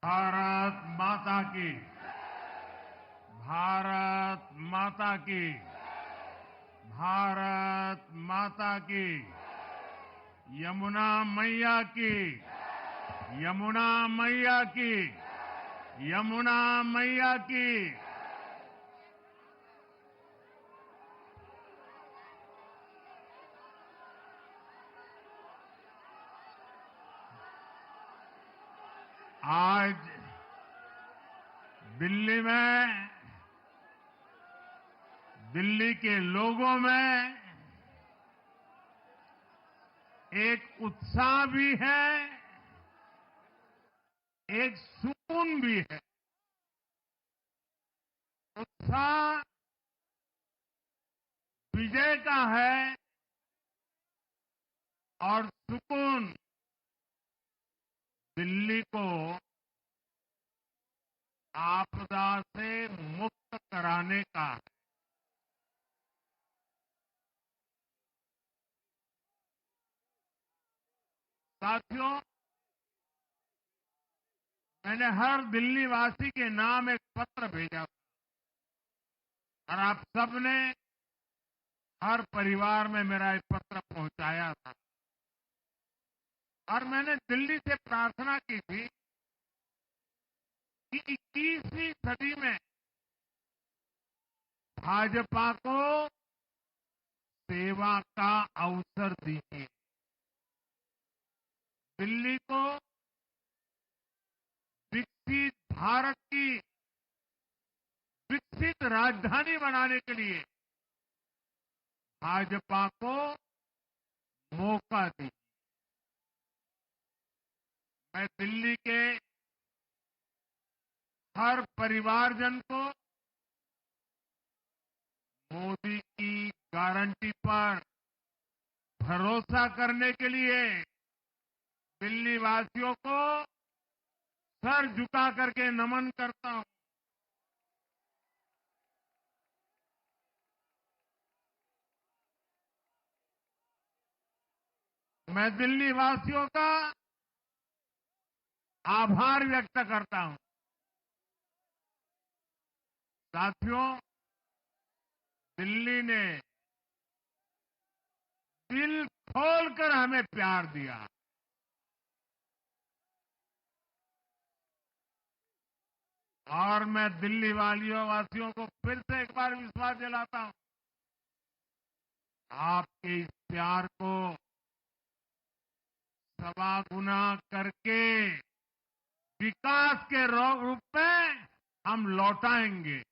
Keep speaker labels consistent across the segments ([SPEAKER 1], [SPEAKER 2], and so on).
[SPEAKER 1] भारत माता की। भारत माता की। भारत माता की। यमुना मैया की। यमुना मैया की। यमुना मैया की। आज दिल्ली में, दिल्ली के लोगों में एक उत्साह भी है, एक सुकून भी है। उत्साह विजय का है और सुकून दिल्ली को आपदा से मुक्त कराने का है। साथियों, मैंने हर दिल्ली वासी के नाम एक पत्र भेजा और आप सबने हर परिवार में मेरा एक पत्र पहुंचाया था। और मैंने दिल्ली से प्रार्थना की थी कि 21वीं सदी में भाजपा को सेवा का अवसर दीजिए। दिल्ली को विकसित भारत की विकसित राजधानी बनाने के लिए भाजपा को मौका दीजिए। मैं दिल्ली के हर परिवारजन को मोदी की गारंटी पर भरोसा करने के लिए, दिल्ली वासियों को सर झुका करके नमन करता हूं। मैं दिल्ली वासियों का आभार व्यक्त करता हूं। साथियों, दिल्ली ने दिल खोलकर हमें प्यार दिया और मैं दिल्ली वासियों को फिर से एक बार विश्वास दिलाता हूं। आपके इस प्यार को सवा गुना करके विकास के रूप में हम लौटाएंगे।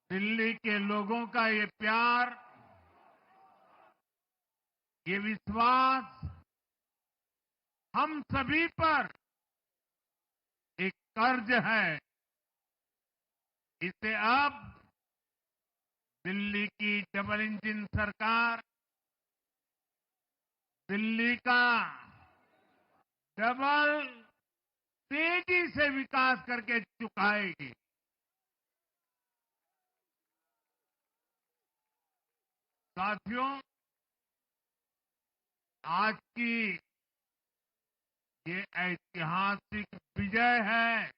[SPEAKER 1] दिल्ली के लोगों का ये प्यार, ये विश्वास हम सभी पर एक कर्ज है। इसे अब दिल्ली की डबल इंजन सरकार, दिल्ली का डबल तेजी से विकास करके चुकाएगी। साथियों, आज की ये ऐतिहासिक विजय है।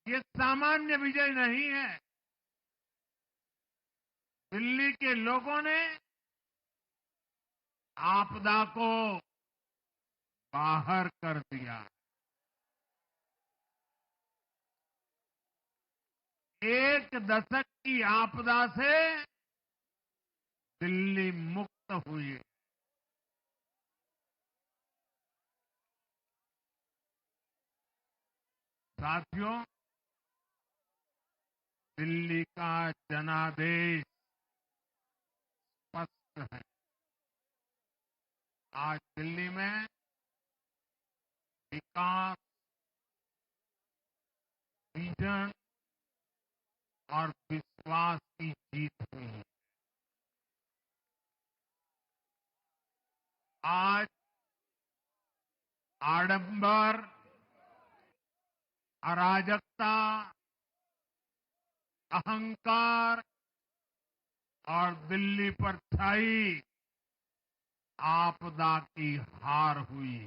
[SPEAKER 1] ये सामान्य विजय नहीं है। दिल्ली के लोगों ने आपदा को बाहर कर दिया। एक दशक की आपदा से दिल्ली मुक्त हुई। साथियों, दिल्ली का जनादेश स्पष्ट है। आज दिल्ली में विकास, विजन और विश्वास की जीत हुई है। आज आडंबर, अराजकता, अहंकार और दिल्ली पर छाई आपदा की हार हुई।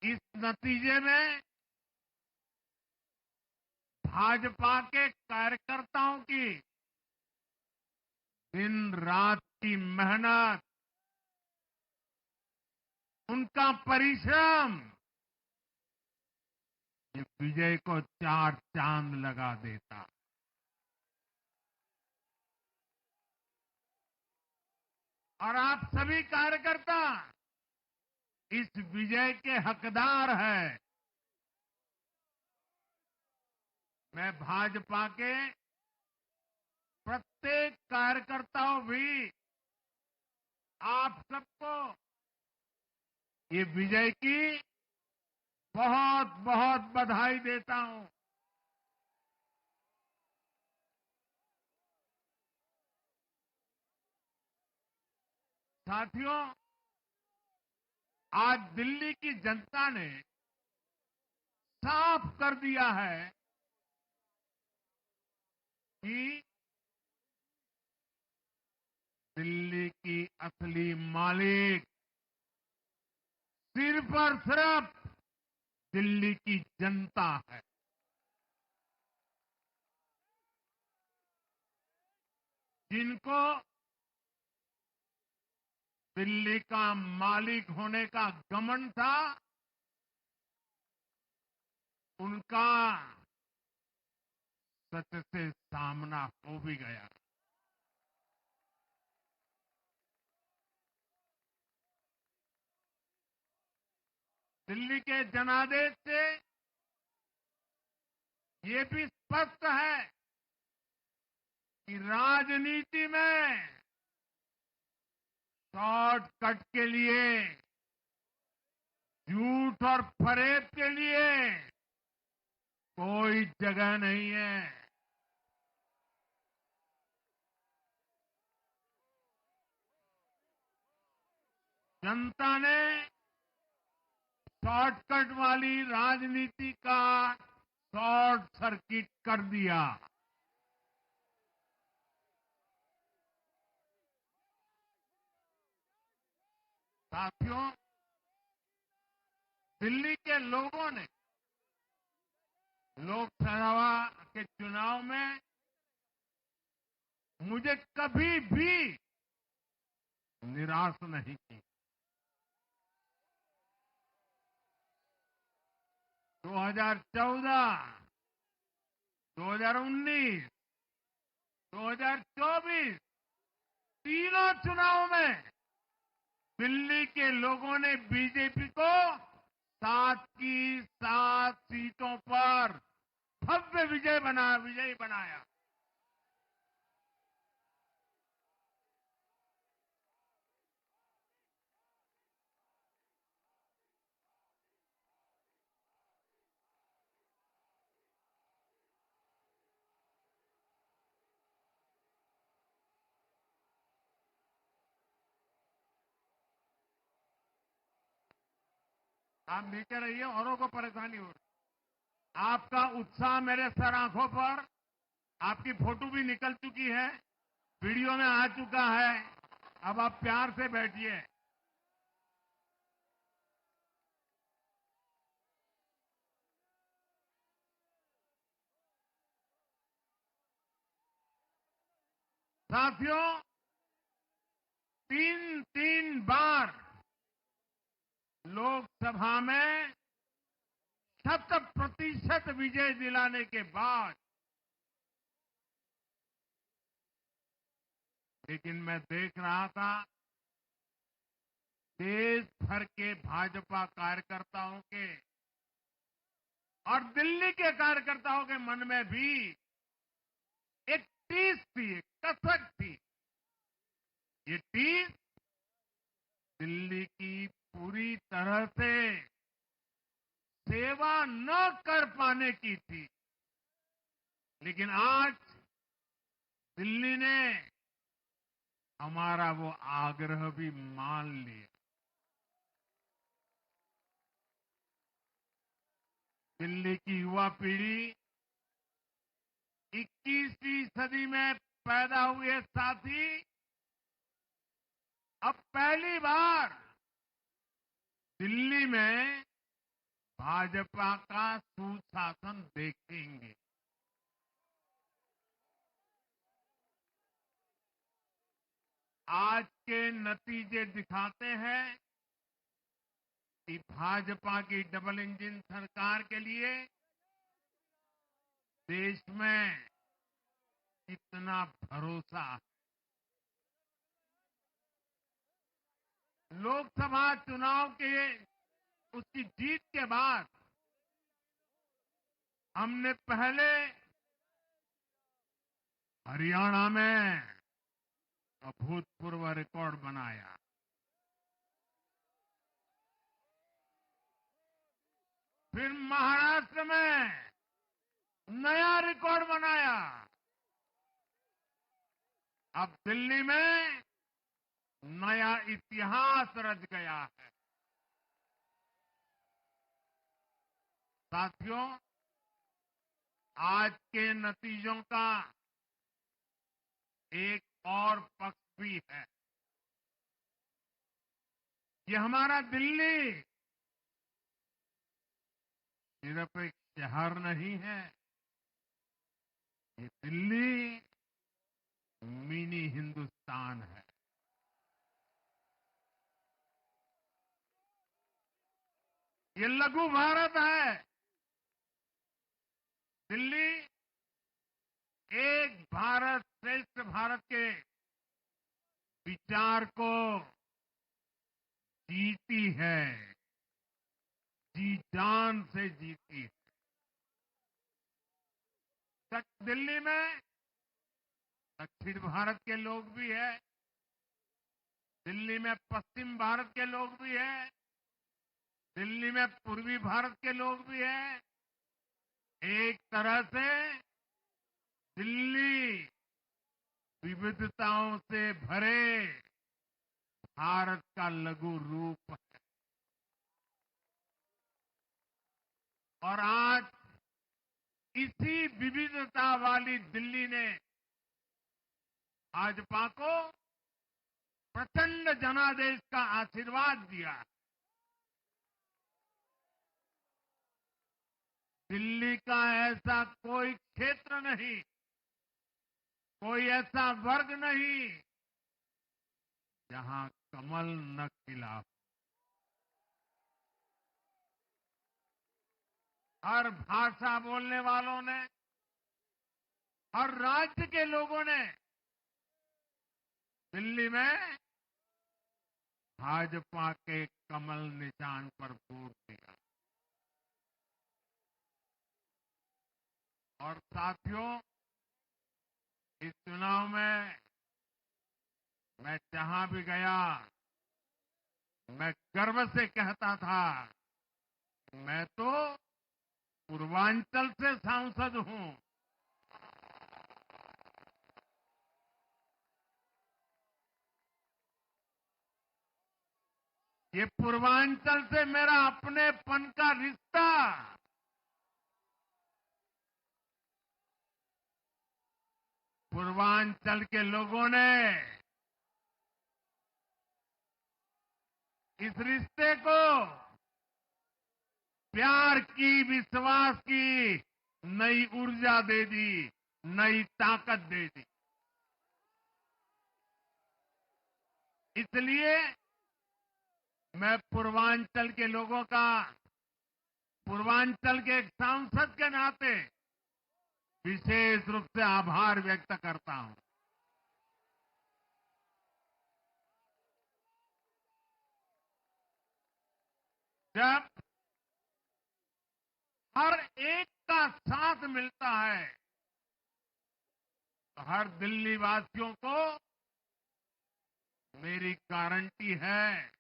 [SPEAKER 1] इस नतीजे में भाजपा के कार्यकर्ताओं की दिन रात की मेहनत, उनका परिश्रम ये विजय को चार चांद लगा देता। और आप सभी कार्यकर्ता इस विजय के हकदार हैं। मैं भाजपा के प्रत्येक कार्यकर्ताओं भी आप सबको ये विजय की बहुत बहुत बधाई देता हूं। साथियों, आज दिल्ली की जनता ने साफ कर दिया है कि दिल्ली की असली मालिक सिर्फ और सिर्फ दिल्ली की जनता है। जिनको दिल्ली का मालिक होने का घमंड था, उनका सच से सामना हो भी गया। दिल्ली के जनादेश से ये भी स्पष्ट है कि राजनीति में शॉर्टकट के लिए, झूठ और फरेब के लिए कोई जगह नहीं है। जनता ने शॉर्टकट वाली राजनीति का शॉर्ट सर्किट कर दिया। साथियों, दिल्ली के लोगों ने लोकसभा के चुनाव में मुझे कभी भी निराश नहीं की। 2014, 2019, 2024 तीनों चुनाव में दिल्ली के लोगों ने बीजेपी को 7 की 7 सीटों पर भव्य विजयी बनाया। आप नीचे रहिए, औरों को परेशानी हो रही। आपका उत्साह मेरे सर आंखों पर, आपकी फोटो भी निकल चुकी है, वीडियो में आ चुका है। अब आप प्यार से बैठिए। साथियों, 3 बार लोकसभा में 100% विजय दिलाने के बाद, लेकिन मैं देख रहा था देश भर के भाजपा कार्यकर्ताओं के और दिल्ली के कार्यकर्ताओं के मन में भी एक टीस थी, एक कसक थी। ये टीस दिल्ली की पूरी तरह से सेवा न कर पाने की थी। लेकिन आज दिल्ली ने हमारा वो आग्रह भी मान लिया। दिल्ली की युवा पीढ़ी 21वीं सदी में पैदा हुए साथी अब पहली बार दिल्ली में भाजपा का सुशासन देखेंगे। आज के नतीजे दिखाते हैं कि भाजपा की डबल इंजन सरकार के लिए देश में कितना भरोसा है। लोकसभा चुनाव के उसकी जीत के बाद हमने पहले हरियाणा में अभूतपूर्व रिकॉर्ड बनाया, फिर महाराष्ट्र में नया रिकॉर्ड बनाया, अब दिल्ली में नया इतिहास रच गया है। साथियों, आज के नतीजों का एक और पक्ष भी है। ये हमारा दिल्ली सिर्फ एक शहर नहीं है, ये दिल्ली मिनी हिंदुस्तान है। ये लघु भारत है। दिल्ली एक भारत श्रेष्ठ भारत के विचार को जीती है, जी जान से जीती है। दिल्ली में दक्षिण भारत के लोग भी हैं, दिल्ली में पश्चिम भारत के लोग भी हैं, दिल्ली में पूर्वी भारत के लोग भी हैं। एक तरह से दिल्ली विविधताओं से भरे भारत का लघु रूप है। और आज इसी विविधता वाली दिल्ली ने भाजपा को प्रचंड जनादेश का आशीर्वाद दिया। दिल्ली का ऐसा कोई क्षेत्र नहीं, कोई ऐसा वर्ग नहीं जहां कमल न खिला हो। हर भाषा बोलने वालों ने, हर राज्य के लोगों ने दिल्ली में भाजपा के कमल निशान पर वोट दिया। और साथियों, इस चुनाव में मैं जहां भी गया, मैं गर्व से कहता था, मैं तो पूर्वांचल से सांसद हूं। ये पूर्वांचल से मेरा अपनेपन का रिश्ता पूर्वांचल के लोगों ने इस रिश्ते को प्यार की, विश्वास की नई ऊर्जा दे दी, नई ताकत दे दी। इसलिए मैं पूर्वांचल के लोगों का, पूर्वांचल के एक सांसद के नाते विशेष रूप से आभार व्यक्त करता हूं। जब हर एक का साथ मिलता है तो हर दिल्ली वासियों को मेरी गारंटी है,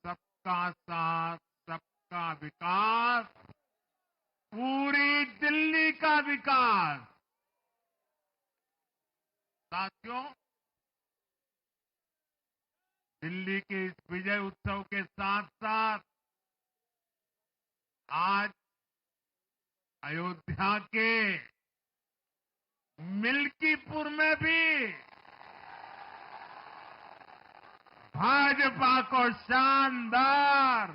[SPEAKER 1] सबका साथ, सबका विकास, पूरी दिल्ली का विकास। साथियों, दिल्ली के इस विजय उत्सव के साथ साथ आज अयोध्या के मिल्कीपुर में भी भाजपा को शानदार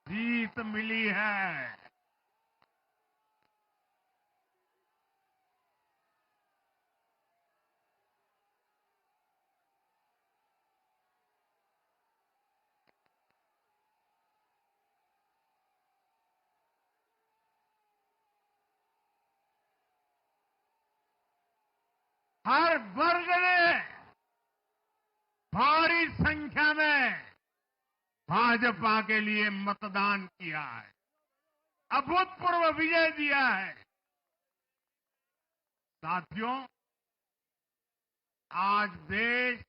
[SPEAKER 1] जीत मिली है। हर वर्ग ने भारी संख्या में भाजपा के लिए मतदान किया है, अभूतपूर्व विजय दिया है। साथियों, आज देश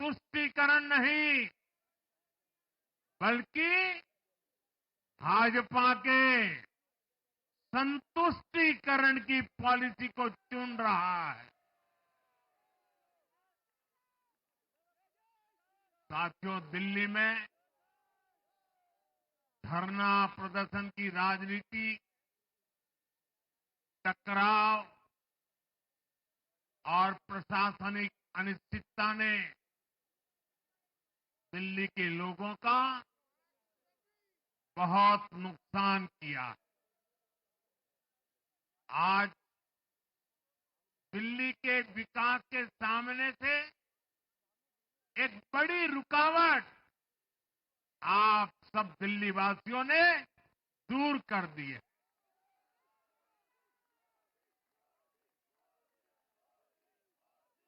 [SPEAKER 1] तुष्टीकरण नहीं बल्कि भाजपा के संतुष्टीकरण की पॉलिसी को चुन रहा है। साथियों, दिल्ली में धरना प्रदर्शन की राजनीति, टकराव और प्रशासनिक अनिश्चितता ने दिल्ली के लोगों का बहुत नुकसान किया। आज दिल्ली के विकास के सामने से एक बड़ी रुकावट आप सब दिल्ली वासियों ने दूर कर दी है।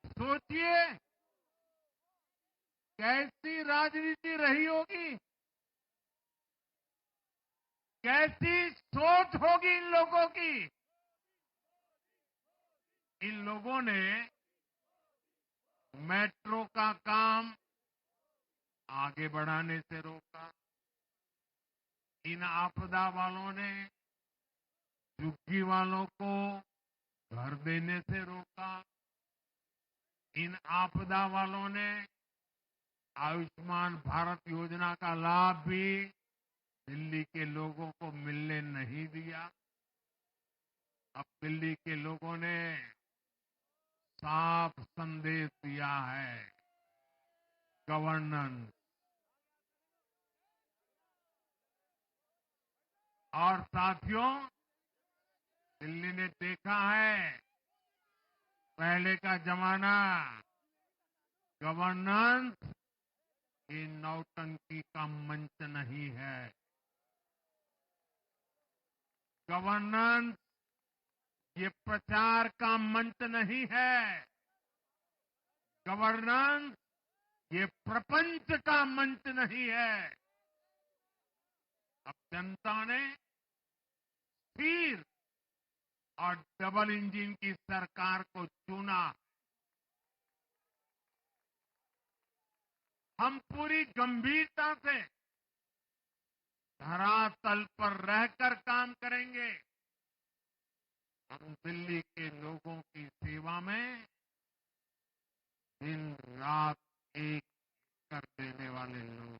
[SPEAKER 1] सोचिए कैसी राजनीति रही होगी, कैसी सोच होगी इन लोगों की। इन लोगों ने मेट्रो का काम आगे बढ़ाने से रोका, इन आपदा वालों ने झुग्गी वालों को घर देने से रोका, इन आपदा वालों ने आयुष्मान भारत योजना का लाभ भी दिल्ली के लोगों को मिलने नहीं दिया। अब दिल्ली के लोगों ने साफ संदेश दिया है, गवर्नेंस। और साथियों, दिल्ली ने देखा है पहले का जमाना, गवर्नेंस ये नौटंकी का मंच नहीं है। गवर्नेंस ये प्रचार का मंच नहीं है। गवर्नेंस ये प्रपंच का मंच नहीं है। अब जनता ने स्थिर और डबल इंजन की सरकार को चुना। हम पूरी गंभीरता से धरातल पर रहकर काम करेंगे। हम दिल्ली के लोगों की सेवा में दिन रात एक कर देने वाले लोग।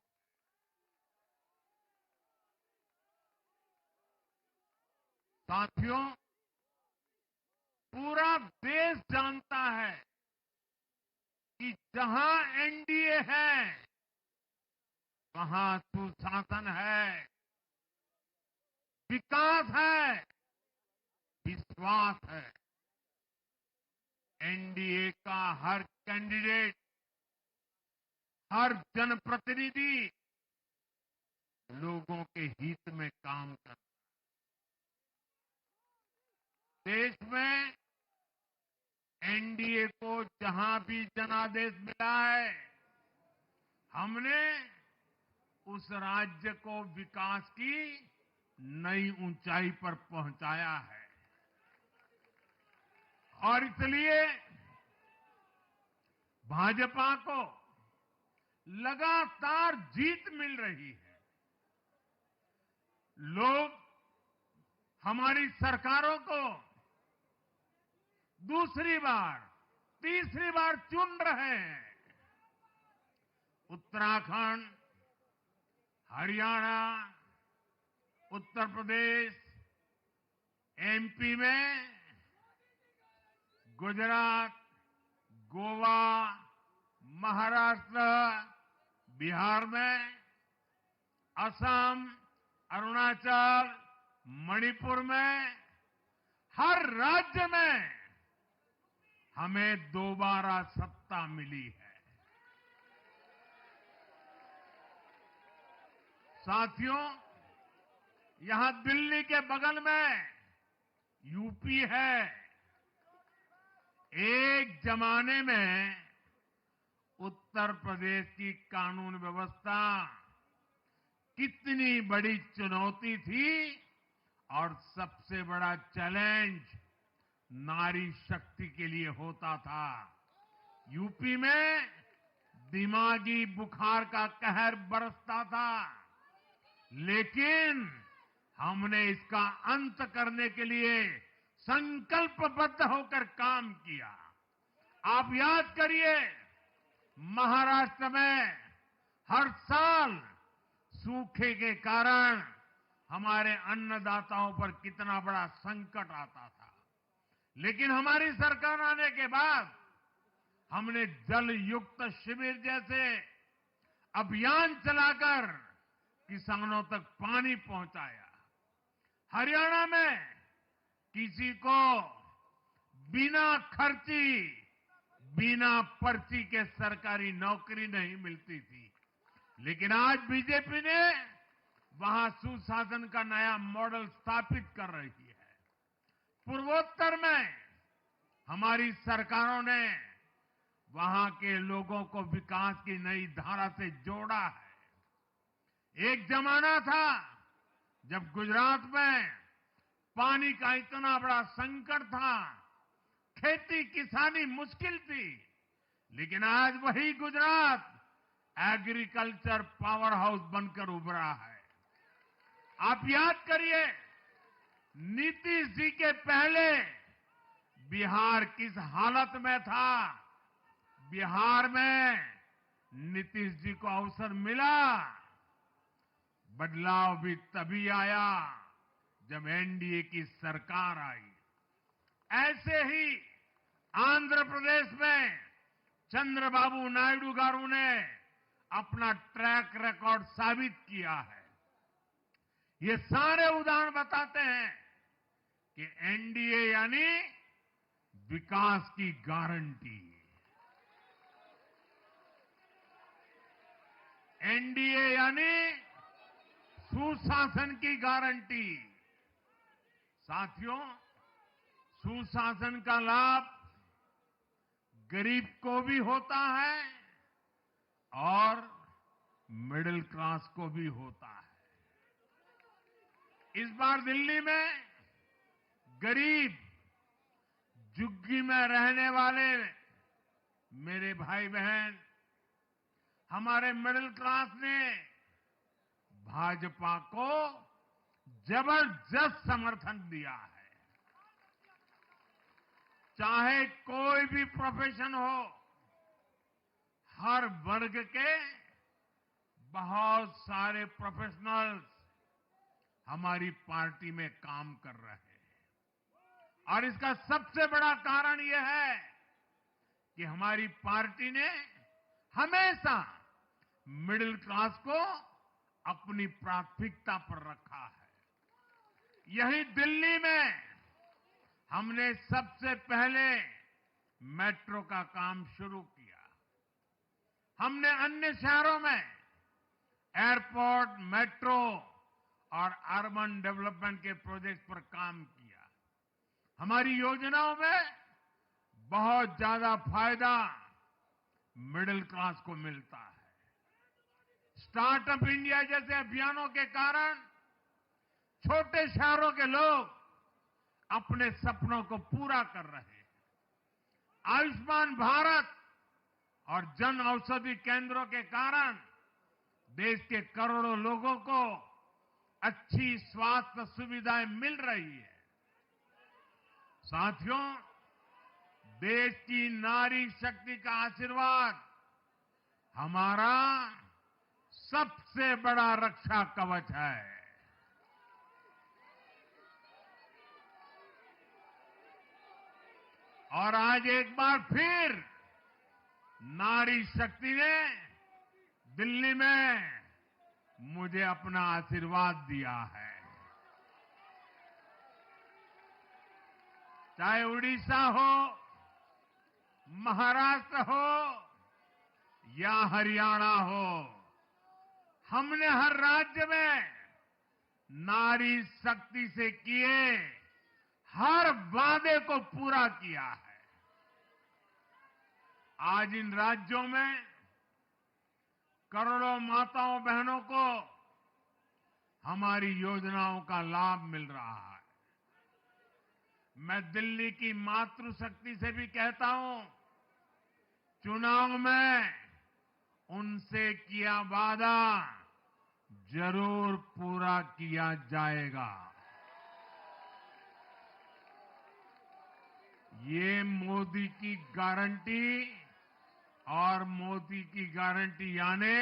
[SPEAKER 1] साथियों, पूरा देश जानता है कि जहां एनडीए है वहां सुशासन है, विकास है, विश्वास है। एनडीए का हर कैंडिडेट, हर जनप्रतिनिधि लोगों के हित में काम करता है। देश में एनडीए को जहां भी जनादेश मिला है, हमने उस राज्य को विकास की नई ऊंचाई पर पहुंचाया है। और इसलिए भाजपा को लगातार जीत मिल रही है। लोग हमारी सरकारों को दूसरी बार, तीसरी बार चुन रहे हैं। उत्तराखंड, हरियाणा, उत्तर प्रदेश, एमपी में गुजरात, गोवा, महाराष्ट्र, बिहार में, असम, अरुणाचल, मणिपुर में, हर राज्य में हमें दोबारा सत्ता मिली है। साथियों, यहां दिल्ली के बगल में यूपी है। एक जमाने में उत्तर प्रदेश की कानून व्यवस्था कितनी बड़ी चुनौती थी और सबसे बड़ा चैलेंज नारी शक्ति के लिए होता था। यूपी में दिमागी बुखार का कहर बरसता था, लेकिन हमने इसका अंत करने के लिए संकल्पबद्ध होकर काम किया। आप याद करिए, महाराष्ट्र में हर साल सूखे के कारण हमारे अन्नदाताओं पर कितना बड़ा संकट आता था, लेकिन हमारी सरकार आने के बाद हमने जल युक्त शिविर जैसे अभियान चलाकर किसानों तक पानी पहुंचाया। हरियाणा में किसी को बिना खर्ची, बिना पर्ची के सरकारी नौकरी नहीं मिलती थी, लेकिन आज बीजेपी ने वहां सुशासन का नया मॉडल स्थापित कर रही है। पूर्वोत्तर में हमारी सरकारों ने वहां के लोगों को विकास की नई धारा से जोड़ा है। एक जमाना था जब गुजरात में पानी का इतना बड़ा संकट था, खेती किसानी मुश्किल थी, लेकिन आज वही गुजरात एग्रीकल्चर पावर हाउस बनकर उभरा है। आप याद करिए, नीतीश जी के पहले बिहार किस हालत में था। बिहार में नीतीश जी को अवसर मिला। बदलाव भी तभी आया जब एनडीए की सरकार आई। ऐसे ही आंध्र प्रदेश में चंद्रबाबू नायडू गारू ने अपना ट्रैक रिकॉर्ड साबित किया है। ये सारे उदाहरण बताते हैं कि एनडीए यानी विकास की गारंटी। एनडीए यानी सुशासन की गारंटी। साथियों, सुशासन का लाभ गरीब को भी होता है और मिडिल क्लास को भी होता है। इस बार दिल्ली में गरीब, झुग्गी में रहने वाले मेरे भाई बहन, हमारे मिडिल क्लास ने भाजपा को जबरदस्त समर्थन दिया है। चाहे कोई भी प्रोफेशन हो, हर वर्ग के बहुत सारे प्रोफेशनल्स हमारी पार्टी में काम कर रहे हैं। और इसका सबसे बड़ा कारण यह है कि हमारी पार्टी ने हमेशा मिडिल क्लास को अपनी प्राथमिकता पर रखा है। यही दिल्ली में हमने सबसे पहले मेट्रो का काम शुरू किया। हमने अन्य शहरों में एयरपोर्ट, मेट्रो और अर्बन डेवलपमेंट के प्रोजेक्ट पर काम किया। हमारी योजनाओं में बहुत ज्यादा फायदा मिडिल क्लास को मिलता है। स्टार्टअप इंडिया जैसे अभियानों के कारण छोटे शहरों के लोग अपने सपनों को पूरा कर रहे हैं। आयुष्मान भारत और जन औषधि केंद्रों के कारण देश के करोड़ों लोगों को अच्छी स्वास्थ्य सुविधाएं मिल रही है। साथियों, देश की नारी शक्ति का आशीर्वाद हमारा सबसे बड़ा रक्षा कवच है। और आज एक बार फिर नारी शक्ति ने दिल्ली में मुझे अपना आशीर्वाद दिया है। चाहे उड़ीसा हो, महाराष्ट्र हो या हरियाणा हो, हमने हर राज्य में नारी शक्ति से किए हर वादे को पूरा किया है। आज इन राज्यों में करोड़ों माताओं बहनों को हमारी योजनाओं का लाभ मिल रहा है। मैं दिल्ली की मातृशक्ति से भी कहता हूं, चुनाव में उनसे किया वादा जरूर पूरा किया जाएगा। ये मोदी की गारंटी और मोदी की गारंटी यानी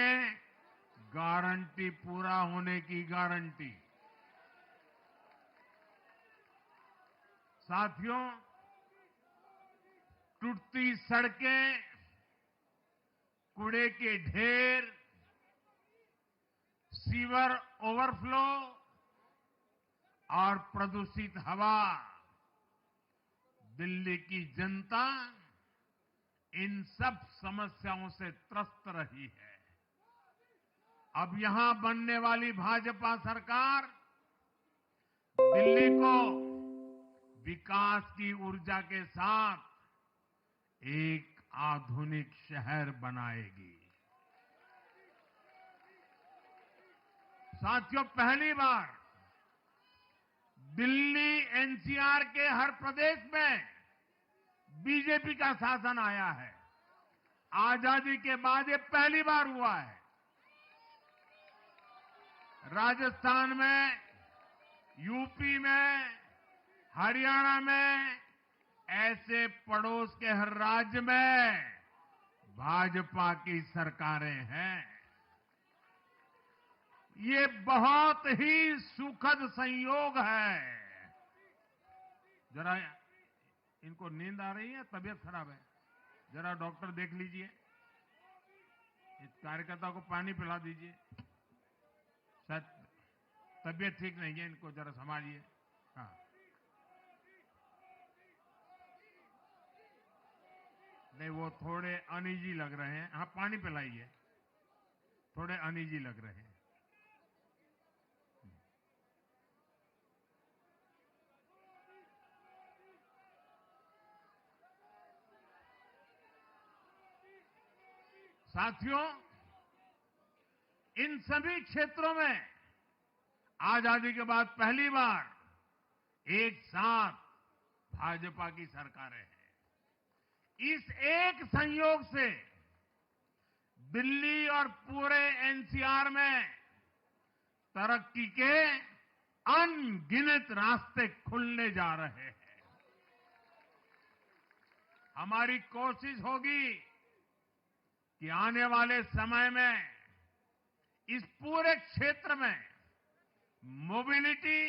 [SPEAKER 1] गारंटी पूरा होने की गारंटी। साथियों, टूटती सड़कें, कूड़े के ढेर, सीवर ओवरफ्लो और प्रदूषित हवा, दिल्ली की जनता इन सब समस्याओं से त्रस्त रही है। अब यहां बनने वाली भाजपा सरकार दिल्ली को विकास की ऊर्जा के साथ एक आधुनिक शहर बनाएगी। साथियों, पहली बार दिल्ली एनसीआर के हर प्रदेश में बीजेपी का शासन आया है। आजादी के बाद ये पहली बार हुआ है। राजस्थान में, यूपी में, हरियाणा में, ऐसे पड़ोस के हर राज्य में भाजपा की सरकारें हैं। ये बहुत ही सुखद संयोग है। जरा इनको नींद आ रही है, तबीयत खराब है, जरा डॉक्टर देख लीजिए। इस कार्यकर्ता को पानी पिला दीजिए, शायद तबीयत ठीक नहीं है, इनको जरा संभालिए। हाँ, नहीं वो थोड़े अनईजी लग रहे हैं। हाँ, पानी पिलाइए, थोड़े अनईजी लग रहे हैं। साथियों, इन सभी क्षेत्रों में आजादी के बाद पहली बार एक साथ भाजपा की सरकारें हैं। इस एक संयोग से दिल्ली और पूरे एनसीआर में तरक्की के अनगिनत रास्ते खुलने जा रहे हैं। हमारी कोशिश होगी कि आने वाले समय में इस पूरे क्षेत्र में मोबिलिटी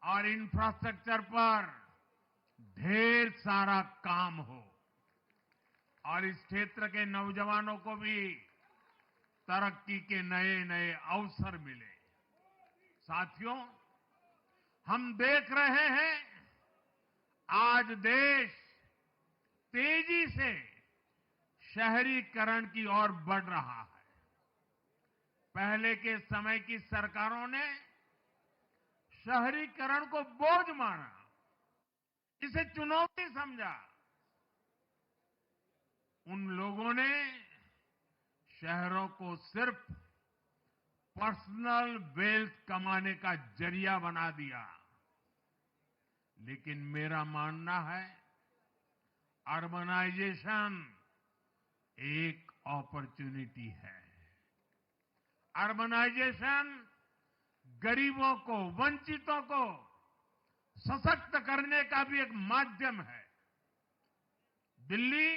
[SPEAKER 1] और इंफ्रास्ट्रक्चर पर ढेर सारा काम हो और इस क्षेत्र के नौजवानों को भी तरक्की के नए नए अवसर मिले। साथियों, हम देख रहे हैं आज देश तेजी से शहरीकरण की ओर बढ़ रहा है। पहले के समय की सरकारों ने शहरीकरण को बोझ माना, इसे चुनौती समझा। उन लोगों ने शहरों को सिर्फ पर्सनल वेल्थ कमाने का जरिया बना दिया। लेकिन मेरा मानना है, अर्बनाइजेशन एक अपॉर्चुनिटी है। अर्बनाइजेशन गरीबों को, वंचितों को सशक्त करने का भी एक माध्यम है। दिल्ली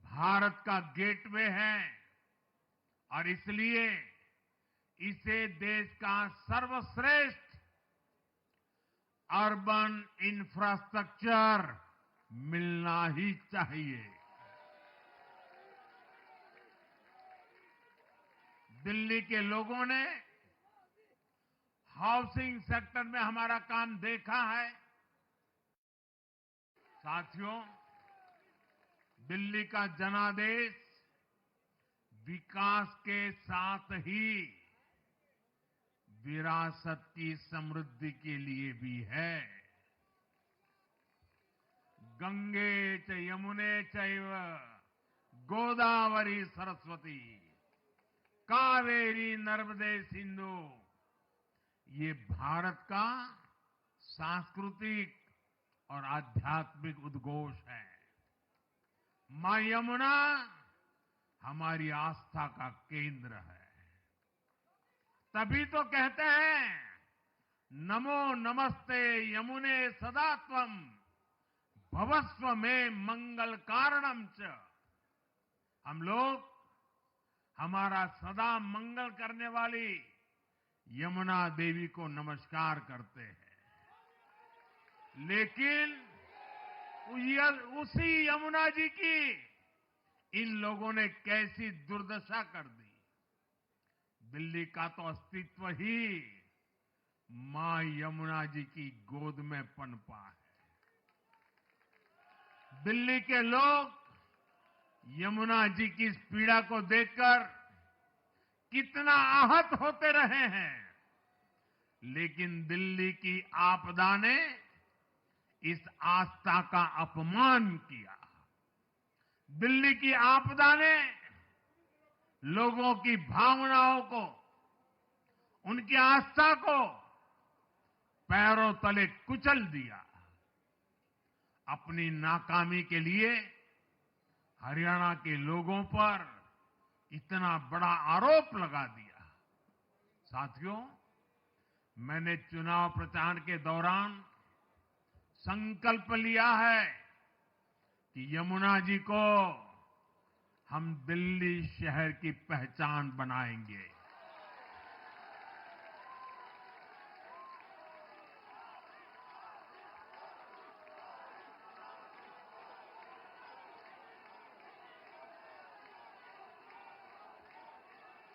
[SPEAKER 1] भारत का गेटवे है और इसलिए इसे देश का सर्वश्रेष्ठ अर्बन इंफ्रास्ट्रक्चर मिलना ही चाहिए। दिल्ली के लोगों ने हाउसिंग सेक्टर में हमारा काम देखा है। साथियों, दिल्ली का जनादेश विकास के साथ ही विरासत की समृद्धि के लिए भी है। गंगे च यमुने चैव गोदावरी सरस्वती कावेरी नर्मदे सिंधु, ये भारत का सांस्कृतिक और आध्यात्मिक उद्घोष है। मां यमुना हमारी आस्था का केंद्र है। तभी तो कहते हैं, नमो नमस्ते यमुने सदा त्वं भवस्व में मंगल कारणम च। हम लोग हमारा सदा मंगल करने वाली यमुना देवी को नमस्कार करते हैं। लेकिन उसी यमुना जी की इन लोगों ने कैसी दुर्दशा कर दी। दिल्ली का तो अस्तित्व ही मां यमुना जी की गोद में पनपा है। दिल्ली के लोग यमुना जी की इस पीड़ा को देखकर कितना आहत होते रहे हैं, लेकिन दिल्ली की आपदा ने इस आस्था का अपमान किया। दिल्ली की आपदा ने लोगों की भावनाओं को, उनकी आस्था को पैरों तले कुचल दिया। अपनी नाकामी के लिए हरियाणा के लोगों पर इतना बड़ा आरोप लगा दिया। साथियों, मैंने चुनाव प्रचार के दौरान संकल्प लिया है कि यमुना जी को हम दिल्ली शहर की पहचान बनाएंगे।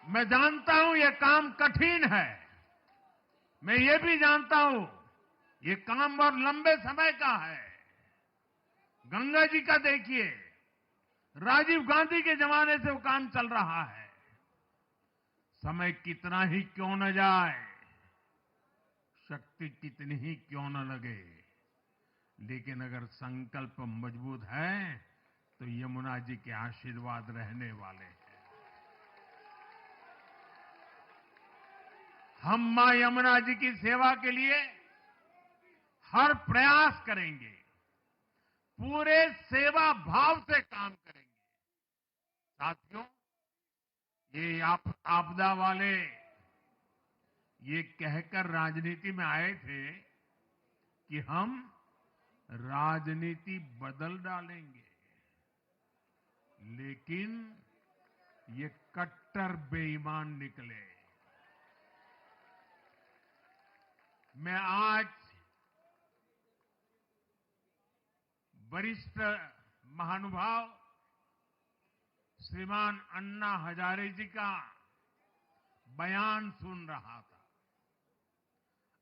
[SPEAKER 1] मैं जानता हूं ये काम कठिन है। मैं ये भी जानता हूं ये काम बहुत लंबे समय का है। गंगा जी का देखिए, राजीव गांधी के जमाने से वो काम चल रहा है। समय कितना ही क्यों न जाए, शक्ति कितनी ही क्यों न लगे, लेकिन अगर संकल्प मजबूत है तो यमुना जी के आशीर्वाद रहने वाले हैं। हम मां यमुना जी की सेवा के लिए हर प्रयास करेंगे, पूरे सेवा भाव से काम करेंगे। साथियों, ये आपदा वाले ये कहकर राजनीति में आए थे कि हम राजनीति बदल डालेंगे, लेकिन ये कट्टर बेईमान निकले। मैं आज वरिष्ठ महानुभाव श्रीमान अन्ना हजारे जी का बयान सुन रहा था।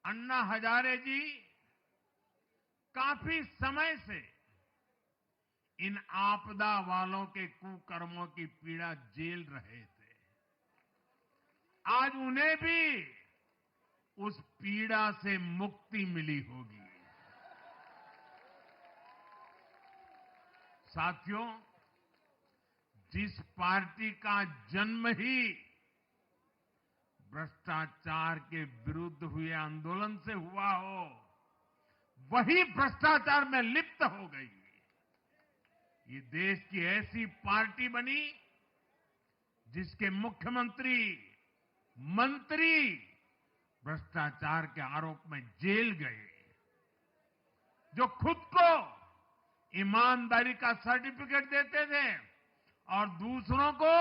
[SPEAKER 1] अन्ना हजारे जी काफी समय से इन आपदा वालों के कुकर्मों की पीड़ा झेल रहे थे। आज उन्हें भी उस पीड़ा से मुक्ति मिली होगी। साथियों, जिस पार्टी का जन्म ही भ्रष्टाचार के विरुद्ध हुए आंदोलन से हुआ हो, वही भ्रष्टाचार में लिप्त हो गई। ये देश की ऐसी पार्टी बनी जिसके मुख्यमंत्री, मंत्री भ्रष्टाचार के आरोप में जेल गए, जो खुद को ईमानदारी का सर्टिफिकेट देते थे और दूसरों को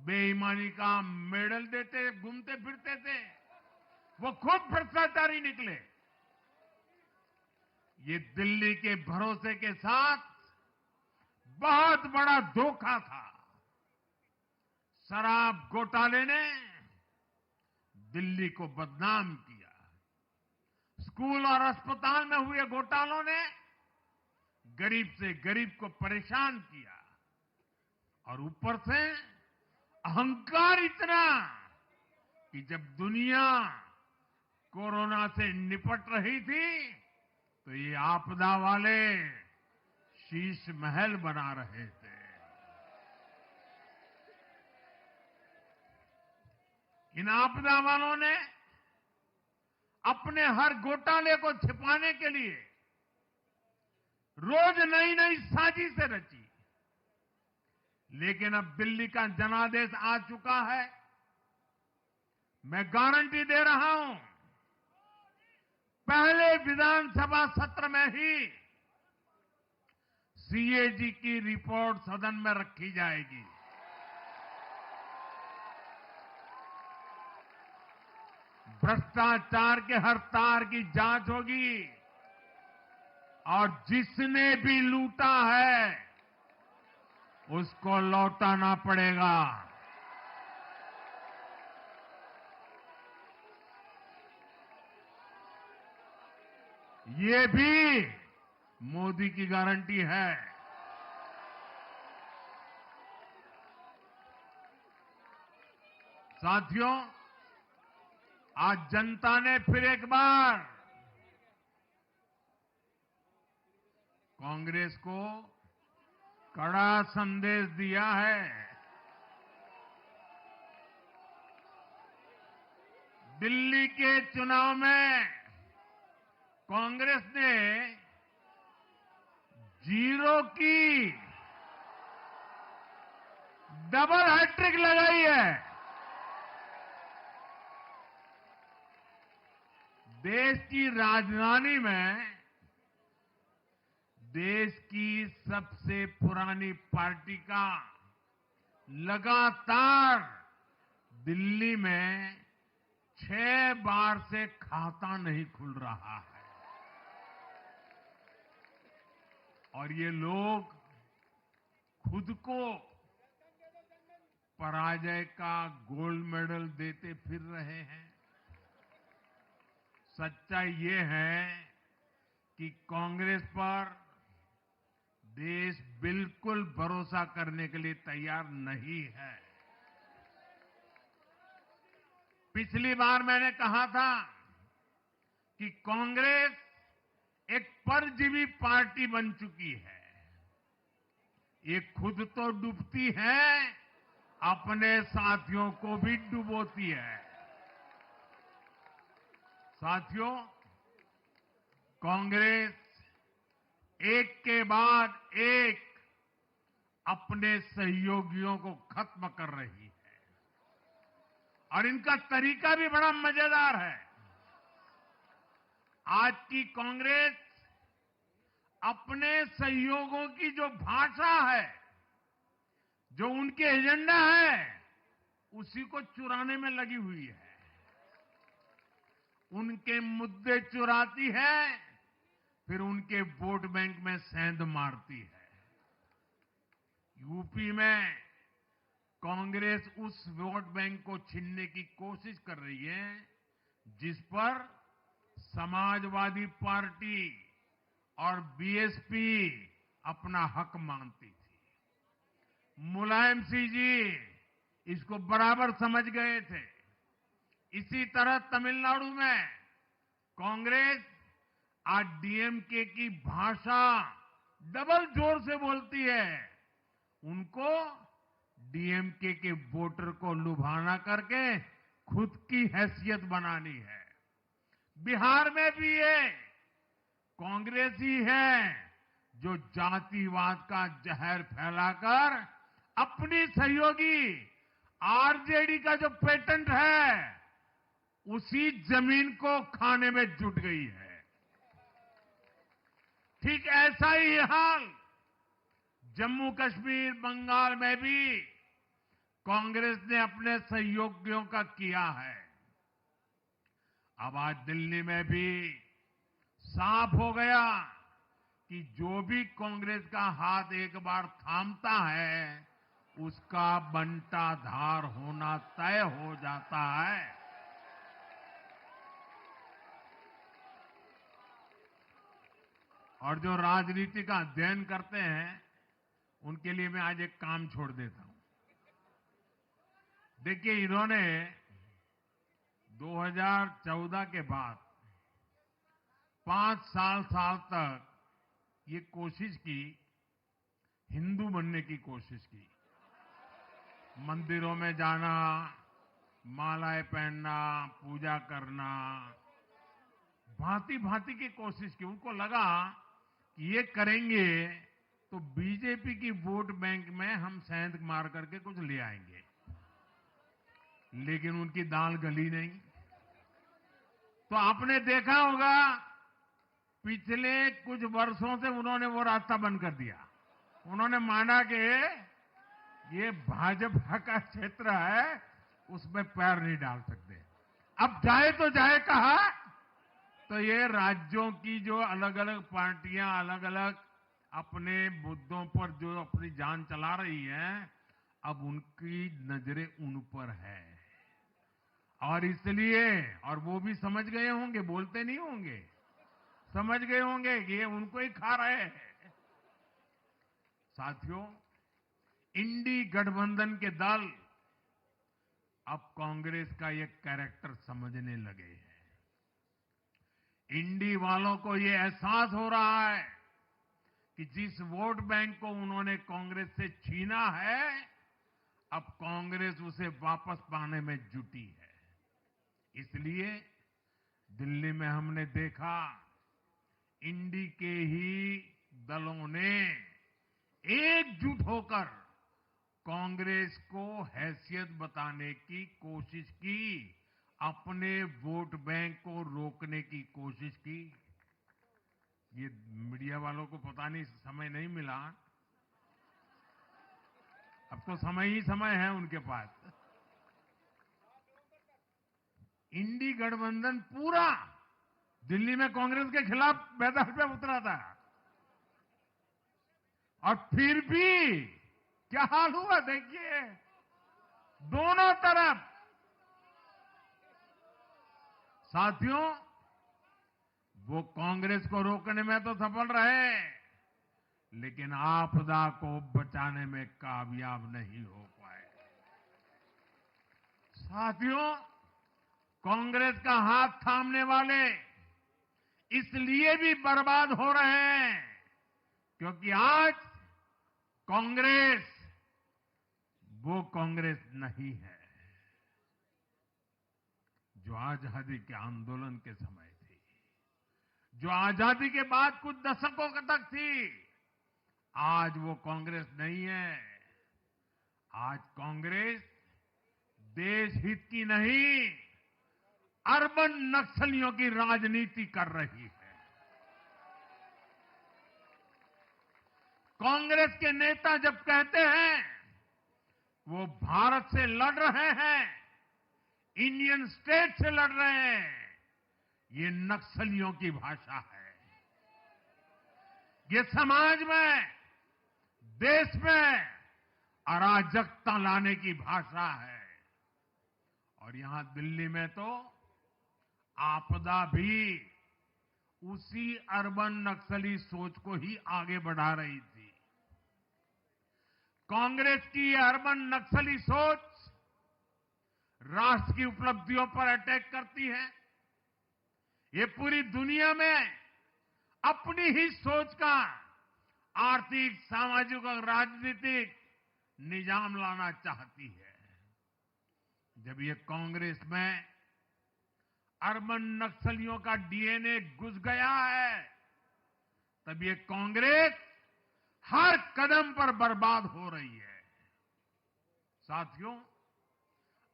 [SPEAKER 1] बेईमानी का मेडल देते घूमते फिरते थे, वो खुद भ्रष्टाचारी निकले। ये दिल्ली के भरोसे के साथ बहुत बड़ा धोखा था। शराब घोटाले ने दिल्ली को बदनाम किया। स्कूल और अस्पताल में हुए घोटालों ने गरीब से गरीब को परेशान किया। और ऊपर से अहंकार इतना कि जब दुनिया कोरोना से निपट रही थी तो ये आपदा वाले शीश महल बना रहे थे। इन आपदा वालों ने अपने हर घोटाले को छिपाने के लिए रोज नई नई साजिशें रची। लेकिन अब दिल्ली का जनादेश आ चुका है। मैं गारंटी दे रहा हूं, पहले विधानसभा सत्र में ही सीएजी की रिपोर्ट सदन में रखी जाएगी। भ्रष्टाचार के हर तार की जांच होगी और जिसने भी लूटा है उसको लौटाना पड़ेगा। ये भी मोदी की गारंटी है। साथियों, आज जनता ने फिर एक बार कांग्रेस को कड़ा संदेश दिया है। दिल्ली के चुनाव में कांग्रेस ने जीरो की डबल हैट्रिक लगाई है। देश की राजधानी में देश की सबसे पुरानी पार्टी का लगातार दिल्ली में 6 बार से खाता नहीं खुल रहा है। और ये लोग खुद को पराजय का गोल्ड मेडल देते फिर रहे हैं। सच्चाई ये है कि कांग्रेस पर देश बिल्कुल भरोसा करने के लिए तैयार नहीं है। पिछली बार मैंने कहा था कि कांग्रेस एक परजीवी पार्टी बन चुकी है। ये खुद तो डूबती है, अपने साथियों को भी डुबोती है। साथियों, कांग्रेस एक के बाद एक अपने सहयोगियों को खत्म कर रही है और इनका तरीका भी बड़ा मजेदार है। आज की कांग्रेस अपने सहयोगों की जो भाषा है, जो उनके एजेंडा है, उसी को चुराने में लगी हुई है। उनके मुद्दे चुराती है, फिर उनके वोट बैंक में सेंध मारती है। यूपी में कांग्रेस उस वोट बैंक को छीनने की कोशिश कर रही है जिस पर समाजवादी पार्टी और बीएसपी अपना हक मानती थी। मुलायम सिंह जी इसको बराबर समझ गए थे। इसी तरह तमिलनाडु में कांग्रेस आज डीएमके की भाषा डबल जोर से बोलती है। उनको डीएमके के वोटर को लुभाना करके खुद की हैसियत बनानी है। बिहार में भी ये कांग्रेस ही है जो जातिवाद का जहर फैलाकर अपनी सहयोगी आरजेडी का जो पेटेंट है उसी जमीन को खाने में जुट गई है। ठीक ऐसा ही हाल जम्मू कश्मीर, बंगाल में भी कांग्रेस ने अपने सहयोगियों का किया है। अब आज दिल्ली में भी साफ हो गया कि जो भी कांग्रेस का हाथ एक बार थामता है उसका बंटाधार होना तय हो जाता है। और जो राजनीति का अध्ययन करते हैं उनके लिए मैं आज एक काम छोड़ देता हूं। देखिए, इन्होंने 2014 के बाद 5 साल तक ये कोशिश की, हिंदू बनने की कोशिश की। मंदिरों में जाना, मालाएं पहनना, पूजा करना, भांति भांति की कोशिश की। उनको लगा कि ये करेंगे तो बीजेपी की वोट बैंक में हम सेंध मार करके कुछ ले आएंगे, लेकिन उनकी दाल गली नहीं। तो आपने देखा होगा पिछले कुछ वर्षों से उन्होंने वो रास्ता बंद कर दिया। उन्होंने माना कि ये भाजपा का क्षेत्र है, उसमें पैर नहीं डाल सकते। अब जाए तो जाए कहा, तो ये राज्यों की जो अलग अलग पार्टियां अलग अलग अपने मुद्दों पर जो अपनी जान चला रही हैं, अब उनकी नजरें उन पर है। और इसलिए, और वो भी समझ गए होंगे, बोलते नहीं होंगे, समझ गए होंगे कि ये उनको ही खा रहे हैं। साथियों, इंडी गठबंधन के दल अब कांग्रेस का ये कैरेक्टर समझने लगे हैं। इंडी वालों को ये एहसास हो रहा है कि जिस वोट बैंक को उन्होंने कांग्रेस से छीना है, अब कांग्रेस उसे वापस पाने में जुटी है। इसलिए दिल्ली में हमने देखा, इंडी के ही दलों ने एकजुट होकर कांग्रेस को हैसियत बताने की कोशिश की, अपने वोट बैंक को रोकने की कोशिश की। ये मीडिया वालों को पता नहीं, समय नहीं मिला। अब तो समय ही समय है उनके पास। इंडी गठबंधन पूरा दिल्ली में कांग्रेस के खिलाफ मैदान पे उतरा था, और फिर भी क्या हाल हुआ देखिए, दोनों तरफ। साथियों, वो कांग्रेस को रोकने में तो सफल रहे, लेकिन आपदा को बचाने में कामयाब नहीं हो पाए। साथियों, कांग्रेस का हाथ थामने वाले इसलिए भी बर्बाद हो रहे हैं क्योंकि आज कांग्रेस वो कांग्रेस नहीं है जो आजादी के आंदोलन के समय थी, जो आजादी के बाद कुछ दशकों तक थी। आज वो कांग्रेस नहीं है। आज कांग्रेस देश हित की नहीं, अर्बन नक्सलियों की राजनीति कर रही है। कांग्रेस के नेता जब कहते हैं वो भारत से लड़ रहे हैं, इंडियन स्टेट से लड़ रहे हैं, ये नक्सलियों की भाषा है। ये समाज में, देश में अराजकता लाने की भाषा है। और यहां दिल्ली में तो आपदा भी उसी अर्बन नक्सली सोच को ही आगे बढ़ा रही थी। कांग्रेस की अर्बन नक्सली सोच राष्ट्र की उपलब्धियों पर अटैक करती है। ये पूरी दुनिया में अपनी ही सोच का आर्थिक, सामाजिक और राजनीतिक निजाम लाना चाहती है। जब ये कांग्रेस में अर्बन नक्सलियों का डीएनए घुस गया है, तब ये कांग्रेस हर कदम पर बर्बाद हो रही है। साथियों,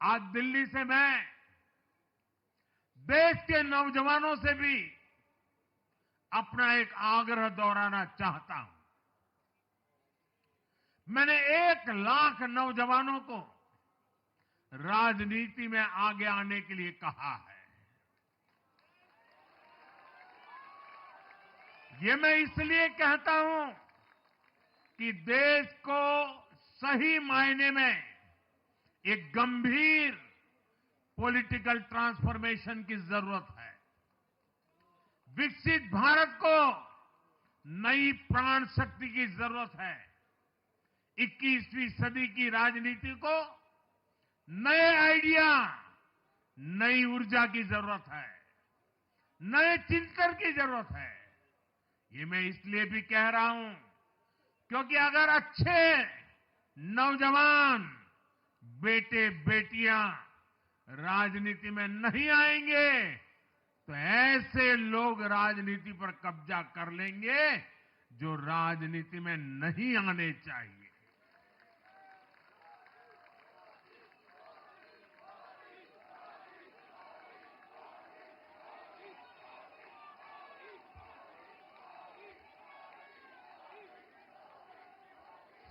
[SPEAKER 1] आज दिल्ली से मैं देश के नौजवानों से भी अपना एक आग्रह दोहराना चाहता हूं। मैंने 1 लाख नौजवानों को राजनीति में आगे आने के लिए कहा है। ये मैं इसलिए कहता हूं कि देश को सही मायने में एक गंभीर पॉलिटिकल ट्रांसफॉर्मेशन की जरूरत है। विकसित भारत को नई प्राण शक्ति की जरूरत है। 21वीं सदी की राजनीति को नए आइडिया, नई ऊर्जा की जरूरत है, नए चिंतन की जरूरत है। ये मैं इसलिए भी कह रहा हूं क्योंकि अगर अच्छे नौजवान बेटे बेटियां राजनीति में नहीं आएंगे तो ऐसे लोग राजनीति पर कब्जा कर लेंगे जो राजनीति में नहीं आने चाहिए।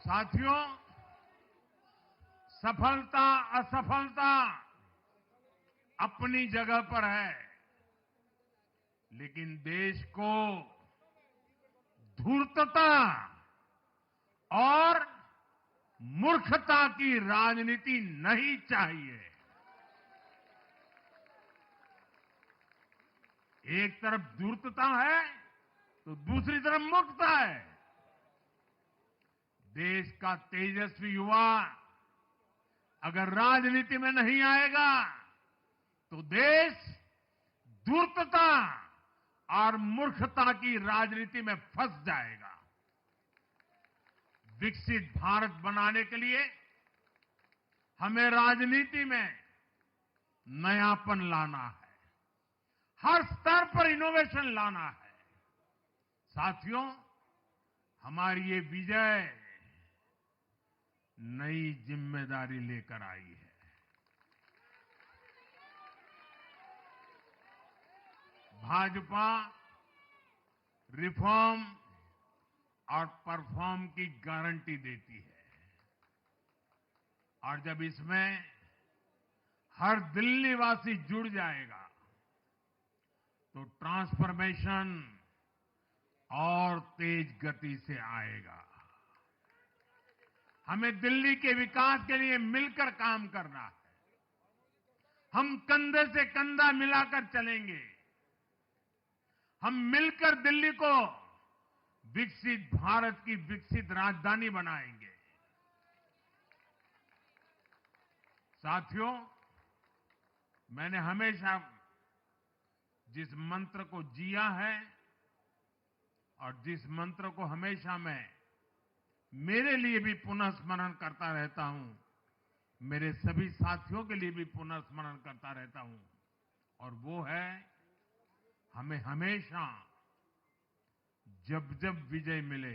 [SPEAKER 1] साथियों, सफलता असफलता अपनी जगह पर है, लेकिन देश को धूर्तता और मूर्खता की राजनीति नहीं चाहिए। एक तरफ धूर्तता है तो दूसरी तरफ मूर्खता है। देश का तेजस्वी युवा अगर राजनीति में नहीं आएगा तो देश धूर्तता और मूर्खता की राजनीति में फंस जाएगा। विकसित भारत बनाने के लिए हमें राजनीति में नयापन लाना है, हर स्तर पर इनोवेशन लाना है। साथियों, हमारी ये विजय नई जिम्मेदारी लेकर आई है। भाजपा रिफॉर्म और परफॉर्म की गारंटी देती है और जब इसमें हर दिल्ली वासी जुड़ जाएगा तो ट्रांसफॉर्मेशन और तेज गति से आएगा। हमें दिल्ली के विकास के लिए मिलकर काम करना है। हम कंधे से कंधा मिलाकर चलेंगे। हम मिलकर दिल्ली को विकसित भारत की विकसित राजधानी बनाएंगे। साथियों, मैंने हमेशा जिस मंत्र को जिया है और जिस मंत्र को हमेशा मैं मेरे लिए भी पुनः स्मरण करता रहता हूं, मेरे सभी साथियों के लिए भी पुनः स्मरण करता रहता हूं, और वो है हमें हमेशा जब जब विजय मिले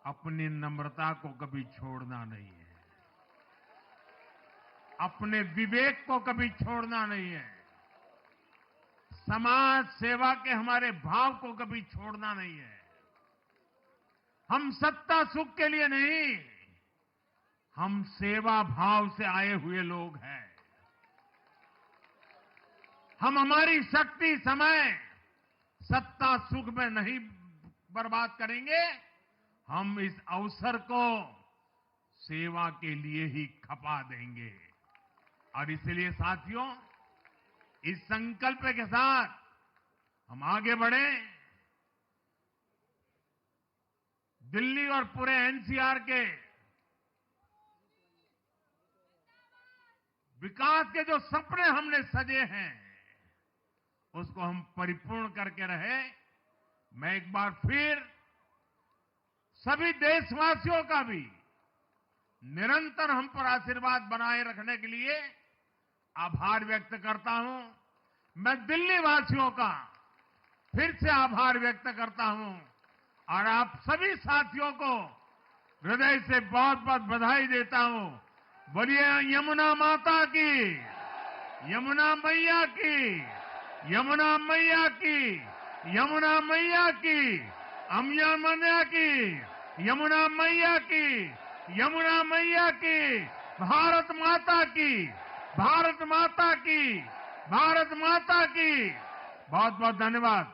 [SPEAKER 1] अपनी नम्रता को कभी छोड़ना नहीं है, अपने विवेक को कभी छोड़ना नहीं है, समाज सेवा के हमारे भाव को कभी छोड़ना नहीं है। हम सत्ता सुख के लिए नहीं, हम सेवा भाव से आए हुए लोग हैं। हम हमारी शक्ति समय सत्ता सुख में नहीं बर्बाद करेंगे, हम इस अवसर को सेवा के लिए ही खपा देंगे। और इसलिए साथियों, इस संकल्प के साथ हम आगे बढ़ें। दिल्ली और पूरे एनसीआर के विकास के जो सपने हमने सजे हैं उसको हम परिपूर्ण करके रहे। मैं एक बार फिर सभी देशवासियों का भी निरंतर हम पर आशीर्वाद बनाए रखने के लिए आभार व्यक्त करता हूं। मैं दिल्ली वासियों का फिर से आभार व्यक्त करता हूं और आप सभी साथियों को हृदय से बहुत बहुत बधाई देता हूं। बोलिए यमुना माता की, यमुना मैया की, यमुना मैया की, यमुना मैया की, अम्या मैया की, यमुना मैया की, यमुना मैया की, भारत माता की, भारत माता की, भारत माता की। बहुत बहुत धन्यवाद।